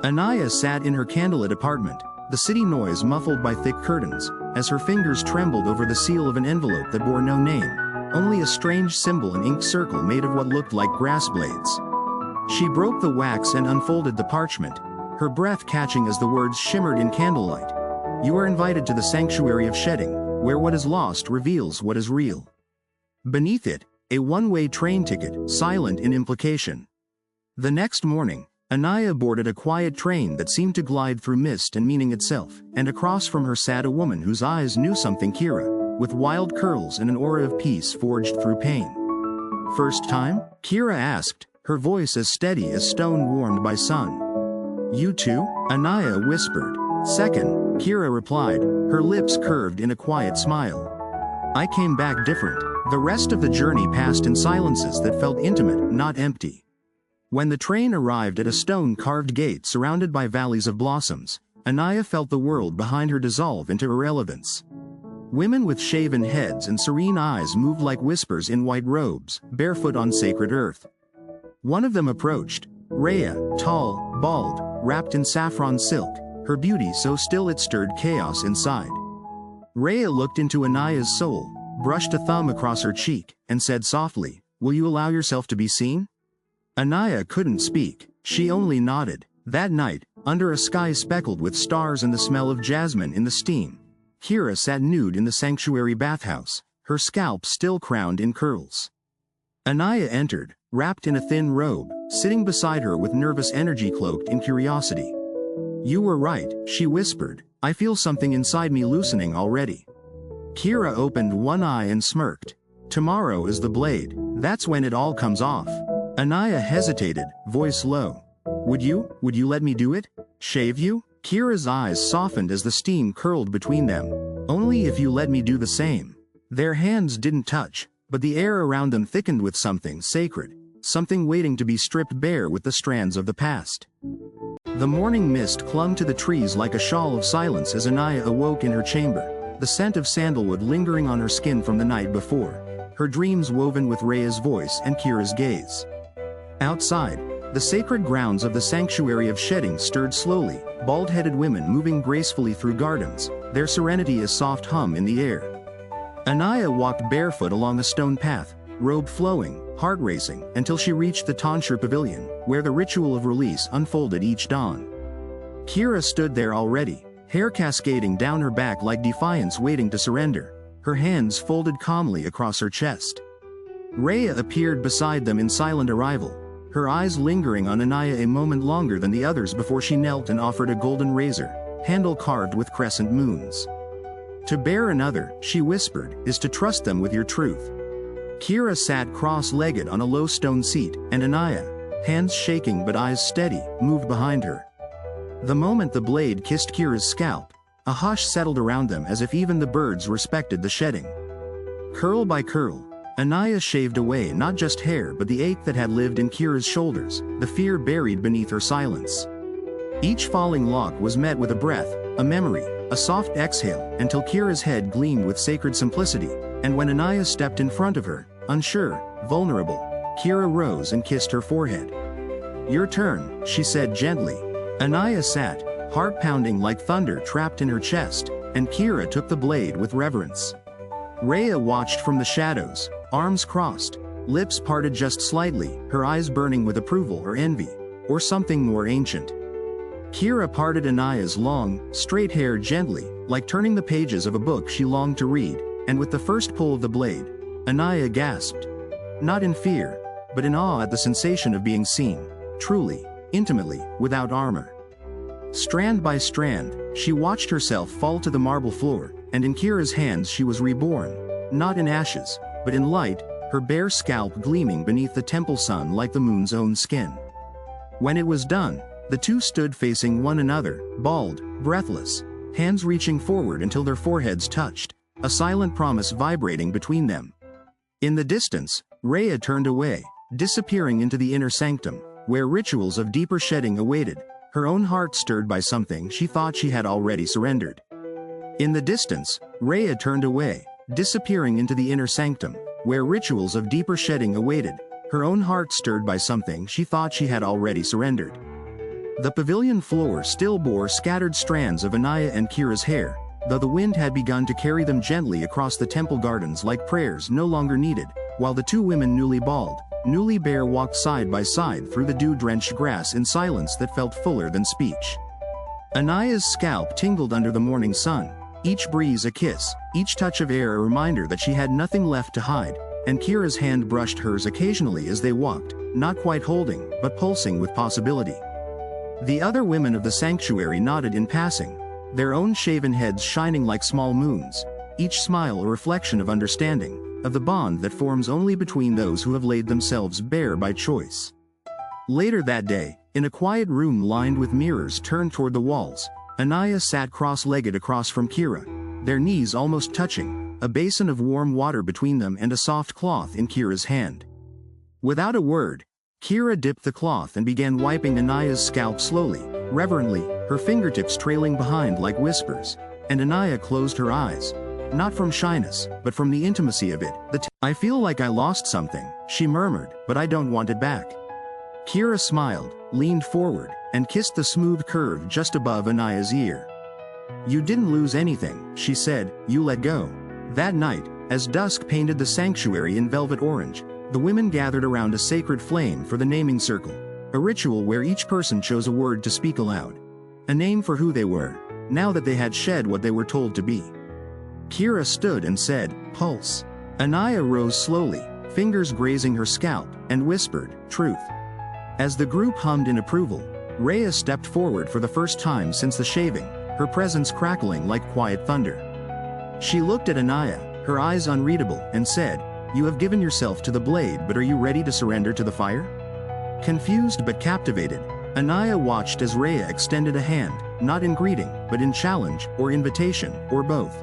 Anaya sat in her candlelit apartment, the city noise muffled by thick curtains, as her fingers trembled over the seal of an envelope that bore no name, only a strange symbol, an inked circle made of what looked like grass blades. She broke the wax and unfolded the parchment, her breath catching as the words shimmered in candlelight. You are invited to the sanctuary of shedding, where what is lost reveals what is real. Beneath it, a one-way train ticket, silent in implication. The next morning, Anaya boarded a quiet train that seemed to glide through mist and meaning itself, and across from her sat a woman whose eyes knew something, Kira, with wild curls and an aura of peace forged through pain. First time? Kira asked, her voice as steady as stone warmed by sun. You too? Anaya whispered. Second, Kira replied, her lips curved in a quiet smile. I came back different. The rest of the journey passed in silences that felt intimate, not empty. When the train arrived at a stone-carved gate surrounded by valleys of blossoms, Anaya felt the world behind her dissolve into irrelevance. Women with shaven heads and serene eyes moved like whispers in white robes, barefoot on sacred earth. One of them approached, Rhea, tall, bald, wrapped in saffron silk, her beauty so still it stirred chaos inside. Rhea looked into Anaya's soul, brushed a thumb across her cheek, and said softly, "Will you allow yourself to be seen?" Anaya couldn't speak, she only nodded. That night, under a sky speckled with stars and the smell of jasmine in the steam, Kira sat nude in the sanctuary bathhouse, her scalp still crowned in curls. Anaya entered, wrapped in a thin robe, sitting beside her with nervous energy cloaked in curiosity. You were right, she whispered, I feel something inside me loosening already. Kira opened one eye and smirked. Tomorrow is the blade, that's when it all comes off. Anaya hesitated, voice low. Would you let me do it? Shave you? Kira's eyes softened as the steam curled between them. Only if you let me do the same. Their hands didn't touch, but the air around them thickened with something sacred, something waiting to be stripped bare with the strands of the past. The morning mist clung to the trees like a shawl of silence as Anaya awoke in her chamber, the scent of sandalwood lingering on her skin from the night before, her dreams woven with Rhea's voice and Kira's gaze. Outside, the sacred grounds of the sanctuary of shedding stirred slowly, bald-headed women moving gracefully through gardens, their serenity a soft hum in the air. Anaya walked barefoot along a stone path, robe flowing, heart racing, until she reached the tonsure pavilion, where the ritual of release unfolded each dawn. Kira stood there already, hair cascading down her back like defiance waiting to surrender, her hands folded calmly across her chest. Rhea appeared beside them in silent arrival, her eyes lingering on Anaya a moment longer than the others before she knelt and offered a golden razor, handle carved with crescent moons. To bear another, she whispered, is to trust them with your truth. Kira sat cross-legged on a low stone seat, and Anaya, hands shaking but eyes steady, moved behind her. The moment the blade kissed Kira's scalp, a hush settled around them as if even the birds respected the shedding. Curl by curl, Anaya shaved away not just hair but the ache that had lived in Kira's shoulders, the fear buried beneath her silence. Each falling lock was met with a breath, a memory, a soft exhale, until Kira's head gleamed with sacred simplicity, and when Anaya stepped in front of her, unsure, vulnerable, Kira rose and kissed her forehead. Your turn, she said gently. Anaya sat, heart pounding like thunder trapped in her chest, and Kira took the blade with reverence. Rhea watched from the shadows, arms crossed, lips parted just slightly, her eyes burning with approval or envy, or something more ancient. Kira parted Anaya's long, straight hair gently, like turning the pages of a book she longed to read, and with the first pull of the blade, Anaya gasped. Not in fear, but in awe at the sensation of being seen, truly, intimately, without armor. Strand by strand, she watched herself fall to the marble floor, and in Kira's hands she was reborn, not in ashes, but in light, her bare scalp gleaming beneath the temple sun like the moon's own skin. When it was done, the two stood facing one another, bald, breathless, hands reaching forward until their foreheads touched, a silent promise vibrating between them. In the distance, Rhea turned away, disappearing into the inner sanctum, where rituals of deeper shedding awaited, her own heart stirred by something she thought she had already surrendered. In the distance, Rhea turned away, disappearing into the inner sanctum, where rituals of deeper shedding awaited, her own heart stirred by something she thought she had already surrendered. The pavilion floor still bore scattered strands of Anaya and Kira's hair, though the wind had begun to carry them gently across the temple gardens like prayers no longer needed, while the two women newly bald, newly bare walked side by side through the dew-drenched grass in silence that felt fuller than speech. Anaya's scalp tingled under the morning sun, each breeze a kiss, each touch of air a reminder that she had nothing left to hide, and Kira's hand brushed hers occasionally as they walked, not quite holding, but pulsing with possibility. The other women of the sanctuary nodded in passing, their own shaven heads shining like small moons, each smile a reflection of understanding, of the bond that forms only between those who have laid themselves bare by choice. Later that day, in a quiet room lined with mirrors turned toward the walls, Anaya sat cross-legged across from Kira, their knees almost touching, a basin of warm water between them and a soft cloth in Kira's hand. Without a word, Kira dipped the cloth and began wiping Anaya's scalp slowly, reverently, her fingertips trailing behind like whispers, and Anaya closed her eyes, not from shyness, but from the intimacy of it. I feel like I lost something, she murmured, but I don't want it back. Kira smiled, leaned forward, and kissed the smooth curve just above Anaya's ear. You didn't lose anything, she said, you let go. That night, as dusk painted the sanctuary in velvet orange, the women gathered around a sacred flame for the naming circle, a ritual where each person chose a word to speak aloud. A name for who they were, now that they had shed what they were told to be. Kira stood and said, Pulse. Anaya rose slowly, fingers grazing her scalp, and whispered, Truth. As the group hummed in approval, Rhea stepped forward for the first time since the shaving, her presence crackling like quiet thunder. She looked at Anaya, her eyes unreadable, and said, You have given yourself to the blade, but are you ready to surrender to the fire? Confused but captivated, Anaya watched as Rhea extended a hand, not in greeting, but in challenge, or invitation, or both.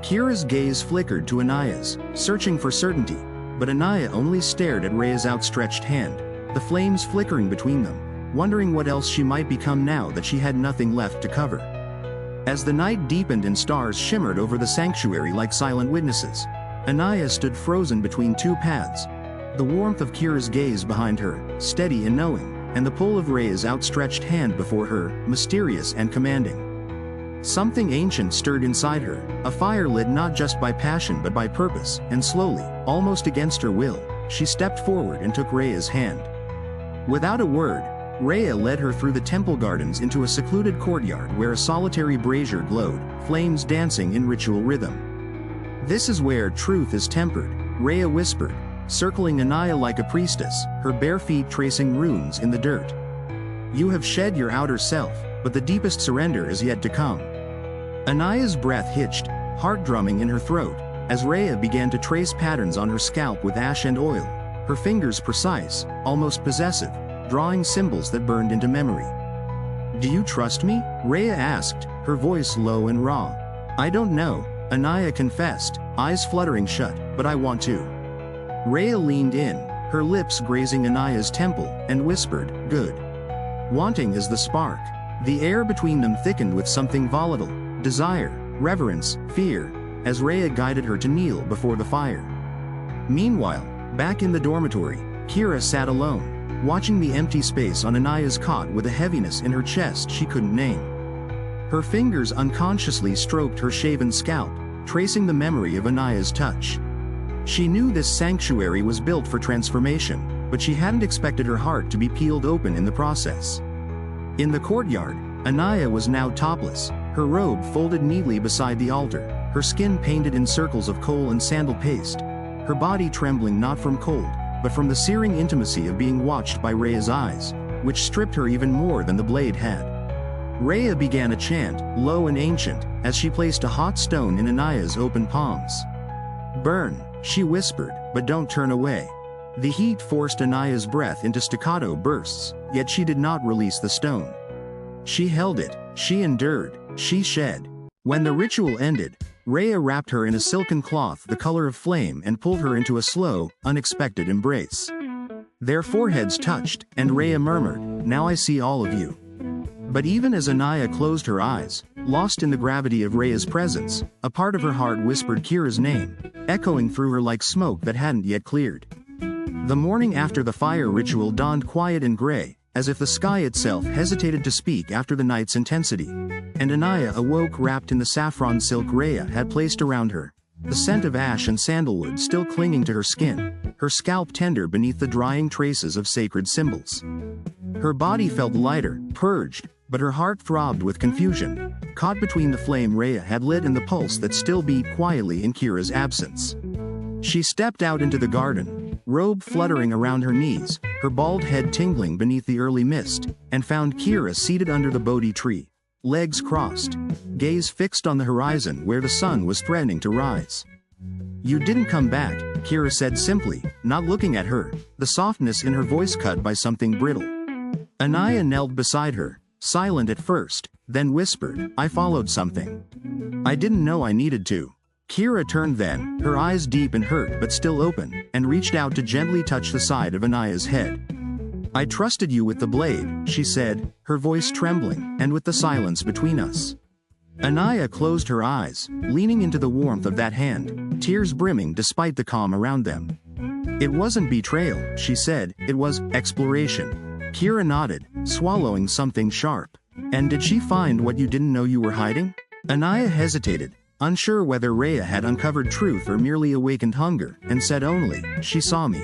Kira's gaze flickered to Anaya's, searching for certainty, but Anaya only stared at Rhea's outstretched hand, the flames flickering between them, wondering what else she might become now that she had nothing left to cover. As the night deepened and stars shimmered over the sanctuary like silent witnesses, Anaya stood frozen between two paths, the warmth of Kira's gaze behind her, steady and knowing, and the pull of Rhea's outstretched hand before her, mysterious and commanding. Something ancient stirred inside her, a fire lit not just by passion but by purpose, and slowly, almost against her will, she stepped forward and took Rhea's hand. Without a word, Rhea led her through the temple gardens into a secluded courtyard where a solitary brazier glowed, flames dancing in ritual rhythm. This is where truth is tempered, Rhea whispered, circling Anaya like a priestess, her bare feet tracing runes in the dirt. You have shed your outer self, but the deepest surrender is yet to come. Anaya's breath hitched, heart drumming in her throat, as Rhea began to trace patterns on her scalp with ash and oil, her fingers precise, almost possessive, drawing symbols that burned into memory. Do you trust me? Rhea asked, her voice low and raw. I don't know, Anaya confessed, eyes fluttering shut, but I want to. Rhea leaned in, her lips grazing Anaya's temple, and whispered, Good. Wanting is the spark. The air between them thickened with something volatile, desire, reverence, fear, as Rhea guided her to kneel before the fire. Meanwhile, back in the dormitory, Kira sat alone, watching the empty space on Anaya's cot with a heaviness in her chest she couldn't name. Her fingers unconsciously stroked her shaven scalp, tracing the memory of Anaya's touch. She knew this sanctuary was built for transformation, but she hadn't expected her heart to be peeled open in the process. In the courtyard, Anaya was now topless, her robe folded neatly beside the altar, her skin painted in circles of kohl and sandal paste, her body trembling not from cold, but from the searing intimacy of being watched by Rhea's eyes, which stripped her even more than the blade had. Rhea began a chant, low and ancient, as she placed a hot stone in Anaya's open palms. Burn, she whispered, but don't turn away. The heat forced Anaya's breath into staccato bursts, yet she did not release the stone. She held it, she endured, she shed. When the ritual ended, Rhea wrapped her in a silken cloth the color of flame and pulled her into a slow, unexpected embrace. Their foreheads touched, and Rhea murmured, Now I see all of you. But even as Anaya closed her eyes, lost in the gravity of Rhea's presence, a part of her heart whispered Kira's name, echoing through her like smoke that hadn't yet cleared. The morning after the fire ritual dawned quiet and gray, as if the sky itself hesitated to speak after the night's intensity. And Anaya awoke wrapped in the saffron silk Rhea had placed around her, the scent of ash and sandalwood still clinging to her skin, her scalp tender beneath the drying traces of sacred symbols. Her body felt lighter, purged, but her heart throbbed with confusion, caught between the flame Rhea had lit and the pulse that still beat quietly in Kira's absence. She stepped out into the garden, robe fluttering around her knees, her bald head tingling beneath the early mist, and found Kira seated under the Bodhi tree, legs crossed, gaze fixed on the horizon where the sun was threatening to rise. "You didn't come back," Kira said simply, not looking at her, the softness in her voice cut by something brittle. Anaya knelt beside her, silent at first, then whispered, "I followed something. I didn't know I needed to." Kira turned then, her eyes deep and hurt but still open, and reached out to gently touch the side of Anaya's head. "I trusted you with the blade," she said, her voice trembling, "and with the silence between us." Anaya closed her eyes, leaning into the warmth of that hand, tears brimming despite the calm around them. "It wasn't betrayal," she said, "it was exploration." Kira nodded, swallowing something sharp. "And did she find what you didn't know you were hiding?" Anaya hesitated, unsure whether Rhea had uncovered truth or merely awakened hunger, and said only, "She saw me.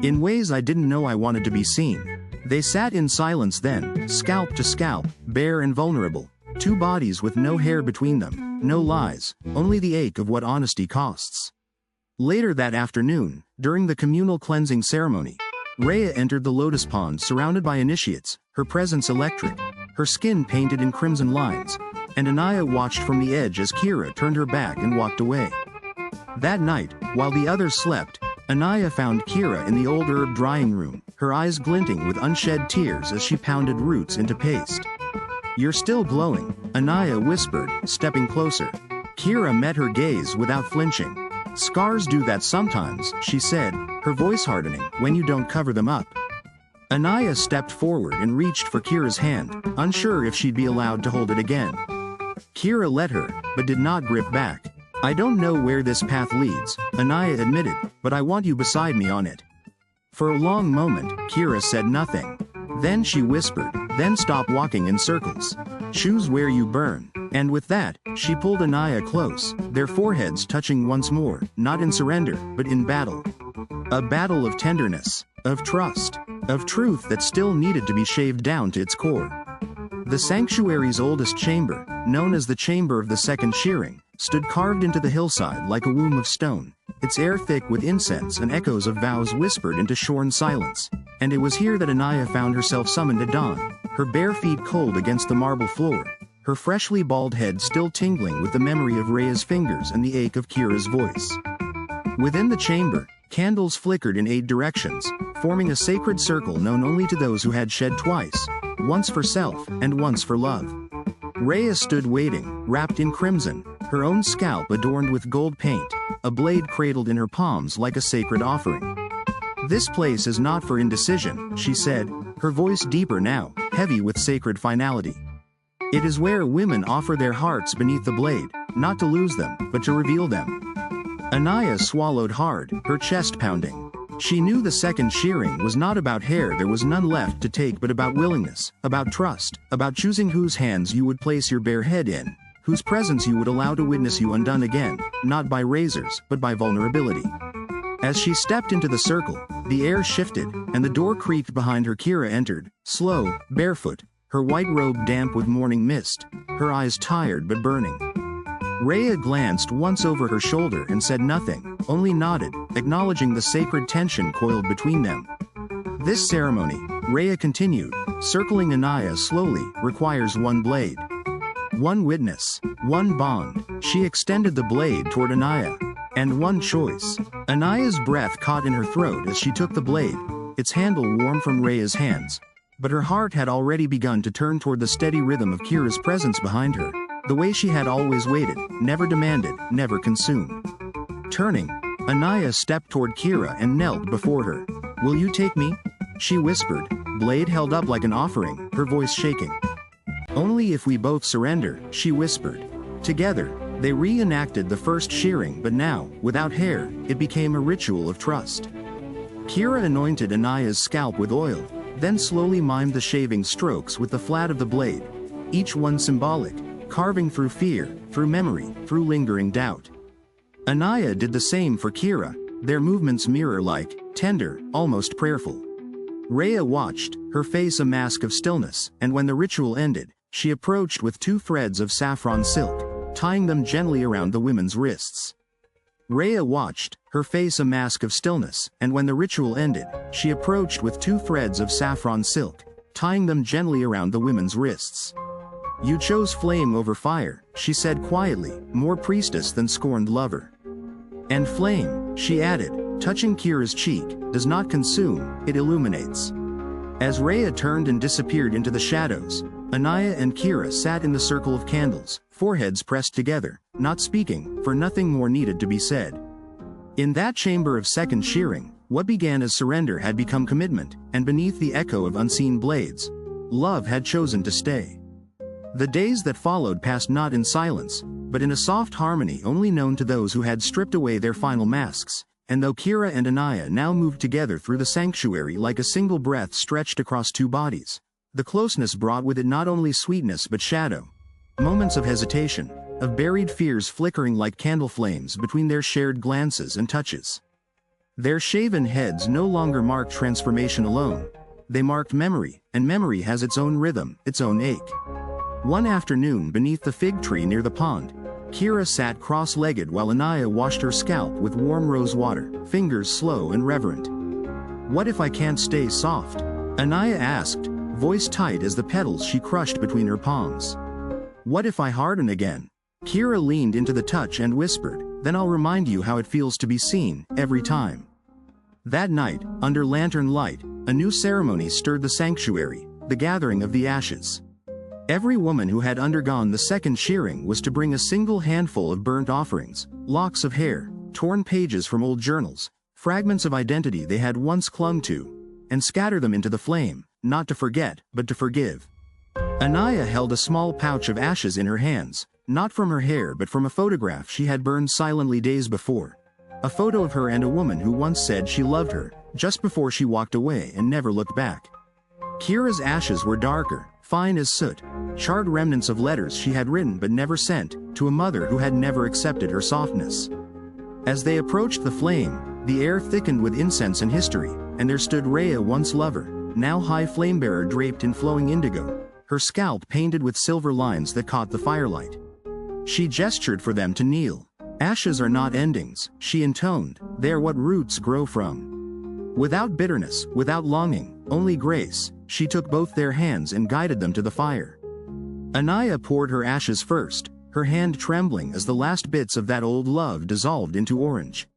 In ways I didn't know I wanted to be seen." They sat in silence then, scalp to scalp, bare and vulnerable, two bodies with no hair between them, no lies, only the ache of what honesty costs. Later that afternoon, during the communal cleansing ceremony, Rhea entered the lotus pond surrounded by initiates, her presence electric, her skin painted in crimson lines, and Anaya watched from the edge as Kira turned her back and walked away. That night, while the others slept, Anaya found Kira in the old herb drying room, her eyes glinting with unshed tears as she pounded roots into paste. "You're still glowing," Anaya whispered, stepping closer. Kira met her gaze without flinching. "Scars do that sometimes," she said, her voice hardening, "when you don't cover them up." Anaya stepped forward and reached for Kira's hand, unsure if she'd be allowed to hold it again. Kira let her, but did not grip back. "I don't know where this path leads," Anaya admitted, "but I want you beside me on it." For a long moment, Kira said nothing. Then she whispered, "Then stop walking in circles. Choose where you burn." And with that, she pulled Anaya close, their foreheads touching once more, not in surrender, but in battle. A battle of tenderness, of trust, of truth that still needed to be shaved down to its core. The sanctuary's oldest chamber, known as the Chamber of the Second Shearing, stood carved into the hillside like a womb of stone, its air thick with incense and echoes of vows whispered into shorn silence. And it was here that Anaya found herself summoned at dawn, her bare feet cold against the marble floor, her freshly bald head still tingling with the memory of Rhea's fingers and the ache of Kira's voice. Within the chamber, candles flickered in 8 directions, forming a sacred circle known only to those who had shed twice, once for self and once for love. Rhea stood waiting, wrapped in crimson, her own scalp adorned with gold paint, a blade cradled in her palms like a sacred offering. "This place is not for indecision," she said, her voice deeper now, heavy with sacred finality. "It is where women offer their hearts beneath the blade, not to lose them, but to reveal them." Anaya swallowed hard, her chest pounding. She knew the second shearing was not about hair there was none left to take but about willingness, about trust, about choosing whose hands you would place your bare head in, whose presence you would allow to witness you undone again, not by razors, but by vulnerability. As she stepped into the circle, the air shifted, and the door creaked behind her. Kira entered, slow, barefoot, her white robe damp with morning mist, her eyes tired but burning. Rhea glanced once over her shoulder and said nothing, only nodded, acknowledging the sacred tension coiled between them. "This ceremony," Rhea continued, circling Anaya slowly, "requires one blade. One witness, one bond." She extended the blade toward Anaya. "And one choice." Anaya's breath caught in her throat as she took the blade, its handle warm from Rhea's hands. But her heart had already begun to turn toward the steady rhythm of Kira's presence behind her, the way she had always waited, never demanded, never consumed. Turning, Anaya stepped toward Kira and knelt before her. "Will you take me?" she whispered, blade held up like an offering, her voice shaking. "Only if we both surrender," she whispered. Together, they reenacted the first shearing, but now, without hair, it became a ritual of trust. Kira anointed Anaya's scalp with oil, then slowly mimed the shaving strokes with the flat of the blade, each one symbolic, carving through fear, through memory, through lingering doubt. Anaya did the same for Kira, their movements mirror-like, tender, almost prayerful. Rhea watched, her face a mask of stillness, and when the ritual ended, she approached with 2 threads of saffron silk, tying them gently around the women's wrists. Rhea watched, her face a mask of stillness, and when the ritual ended, she approached with 2 threads of saffron silk, tying them gently around the women's wrists. "You chose flame over fire," she said quietly, more priestess than scorned lover. "And flame," she added, touching Kira's cheek, "does not consume, it illuminates." As Rhea turned and disappeared into the shadows, Anaya and Kira sat in the circle of candles, foreheads pressed together, not speaking, for nothing more needed to be said. In that chamber of second shearing, what began as surrender had become commitment, and beneath the echo of unseen blades, love had chosen to stay. The days that followed passed not in silence, but in a soft harmony only known to those who had stripped away their final masks, and though Kira and Anaya now moved together through the sanctuary like a single breath stretched across 2 bodies, the closeness brought with it not only sweetness but shadow. Moments of hesitation, of buried fears flickering like candle flames between their shared glances and touches. Their shaven heads no longer marked transformation alone. They marked memory, and memory has its own rhythm, its own ache. One afternoon beneath the fig tree near the pond, Kira sat cross-legged while Anaya washed her scalp with warm rose water, fingers slow and reverent. "What if I can't stay soft?" Anaya asked, voice tight as the petals she crushed between her palms. "What if I harden again?" Kira leaned into the touch and whispered, "Then I'll remind you how it feels to be seen, every time." That night, under lantern light, a new ceremony stirred the sanctuary, the gathering of the ashes. Every woman who had undergone the second shearing was to bring a single handful of burnt offerings, locks of hair, torn pages from old journals, fragments of identity they had once clung to, and scatter them into the flame, not to forget, but to forgive. Anaya held a small pouch of ashes in her hands, not from her hair but from a photograph she had burned silently days before. A photo of her and a woman who once said she loved her, just before she walked away and never looked back. Kira's ashes were darker, fine as soot, charred remnants of letters she had written but never sent, to a mother who had never accepted her softness. As they approached the flame, the air thickened with incense and history, and there stood Rhea, once lover, now high flamebearer draped in flowing indigo, her scalp painted with silver lines that caught the firelight. She gestured for them to kneel. "Ashes are not endings," she intoned, "they are what roots grow from." Without bitterness, without longing, only grace, she took both their hands and guided them to the fire. Anaya poured her ashes first, her hand trembling as the last bits of that old love dissolved into orange.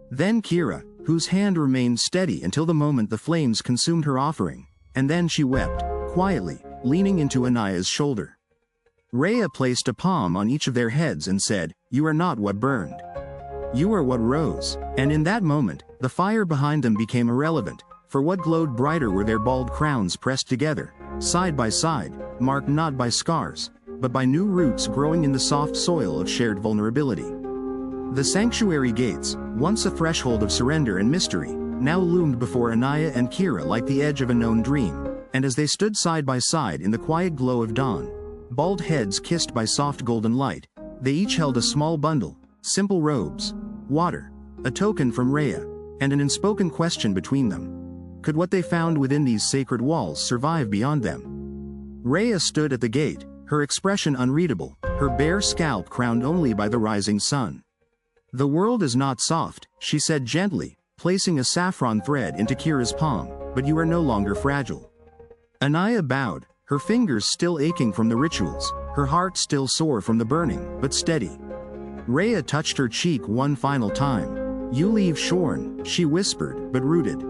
Then Kira, whose hand remained steady until the moment the flames consumed her offering, and then she wept, quietly, leaning into Anaya's shoulder. Rhea placed a palm on each of their heads and said, "You are not what burned. You are what rose." And in that moment, the fire behind them became irrelevant, for what glowed brighter were their bald crowns pressed together, side by side, marked not by scars, but by new roots growing in the soft soil of shared vulnerability. The sanctuary gates, once a threshold of surrender and mystery, now loomed before Anaya and Kira like the edge of a known dream, and as they stood side by side in the quiet glow of dawn, bald heads kissed by soft golden light, they each held a small bundle, simple robes, water, a token from Rhea, and an unspoken question between them. Could what they found within these sacred walls survive beyond them? Rhea stood at the gate, her expression unreadable, her bare scalp crowned only by the rising sun. "The world is not soft," she said gently, placing a saffron thread into Kira's palm, "but you are no longer fragile." Anaya bowed, her fingers still aching from the rituals, her heart still sore from the burning, but steady. Rhea touched her cheek one final time. "You leave shorn," she whispered, "but rooted."